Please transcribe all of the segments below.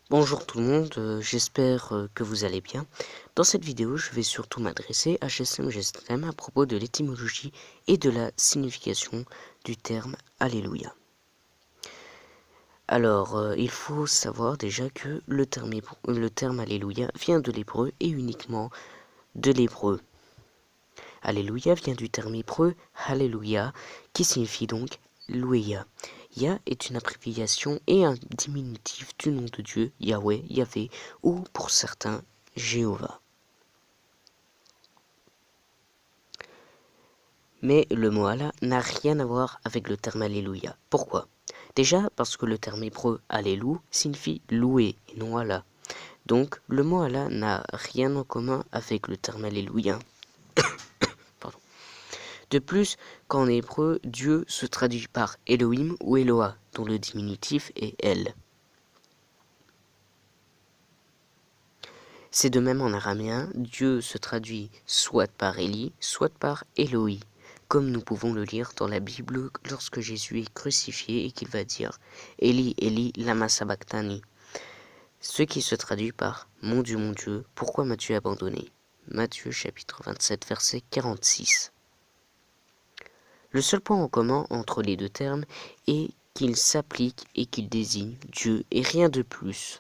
Bonjour tout le monde, j'espère que vous allez bien. Dans cette vidéo, je vais surtout m'adresser à GSM à propos de l'étymologie et de la signification du terme Alléluia. Alors, il faut savoir déjà que le terme Alléluia vient de l'hébreu et uniquement de l'hébreu. Alléluia vient du terme hébreu Alléluia qui signifie donc louer. Yah est une abréviation et un diminutif du nom de Dieu, Yahweh, Yahvé, ou pour certains, Jéhovah. Mais le mot Allah n'a rien à voir avec le terme Alléluia. Pourquoi? Déjà parce que le terme hébreu Allélu signifie louer et non Allah. Donc le mot Allah n'a rien en commun avec le terme Alléluia. De plus, qu'en hébreu, Dieu se traduit par Elohim ou Eloah, dont le diminutif est El. C'est de même en araméen, Dieu se traduit soit par Eli, soit par Eloi, comme nous pouvons le lire dans la Bible lorsque Jésus est crucifié et qu'il va dire Eli, Eli, lama sabachthani, ce qui se traduit par mon Dieu, pourquoi m'as-tu abandonné? Matthieu chapitre 27, verset 46. Le seul point en commun entre les deux termes est qu'ils s'appliquent et qu'ils désignent Dieu et rien de plus.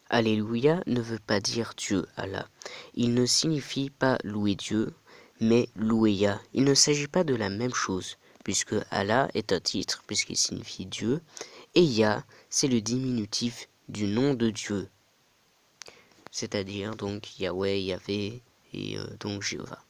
Alléluia ne veut pas dire Dieu, Allah. Il ne signifie pas louer Dieu, mais louer Yah. Il ne s'agit pas de la même chose, puisque Allah est un titre, puisqu'il signifie Dieu, et Yah, c'est le diminutif du nom de Dieu, c'est-à-dire donc Yahweh, Yahvé et donc Jéhovah.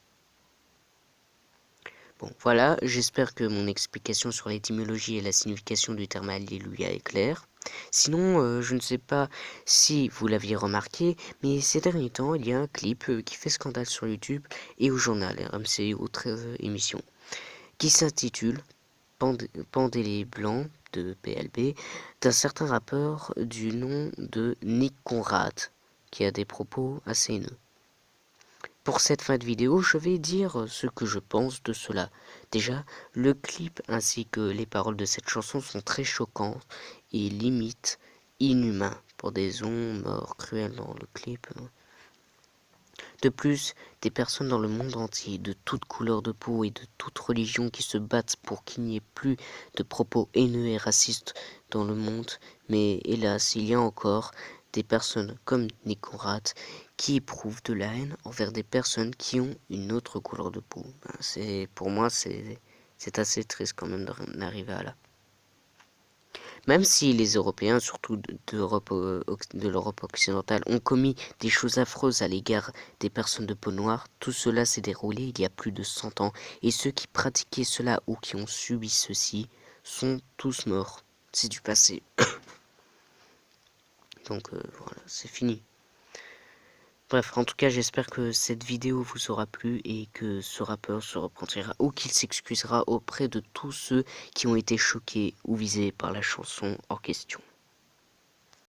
Bon, voilà, j'espère que mon explication sur l'étymologie et la signification du terme Alléluia est claire. Sinon, je ne sais pas si vous l'aviez remarqué, mais ces derniers temps, il y a un clip qui fait scandale sur YouTube et au journal RMC et autres émissions, qui s'intitule Pendez les blancs de PLB, d'un certain rappeur du nom de Nick Conrad, qui a des propos assez haineux. Pour cette fin de vidéo, je vais dire ce que je pense de cela. Déjà, le clip ainsi que les paroles de cette chanson sont très choquantes et limite inhumains pour des hommes morts cruels dans le clip. De plus, des personnes dans le monde entier, de toute couleur de peau et de toute religion qui se battent pour qu'il n'y ait plus de propos haineux et racistes dans le monde. Mais hélas, il y a encore des personnes comme Nick Conrad qui éprouvent de la haine envers des personnes qui ont une autre couleur de peau. Pour moi, c'est assez triste quand même d'en arriver à là. Même si les Européens, surtout de l'Europe occidentale, ont commis des choses affreuses à l'égard des personnes de peau noire, tout cela s'est déroulé il y a plus de 100 ans, et ceux qui pratiquaient cela ou qui ont subi ceci sont tous morts. C'est du passé. Donc voilà, c'est fini. Bref, en tout cas, j'espère que cette vidéo vous aura plu et que ce rappeur se repentira ou qu'il s'excusera auprès de tous ceux qui ont été choqués ou visés par la chanson en question.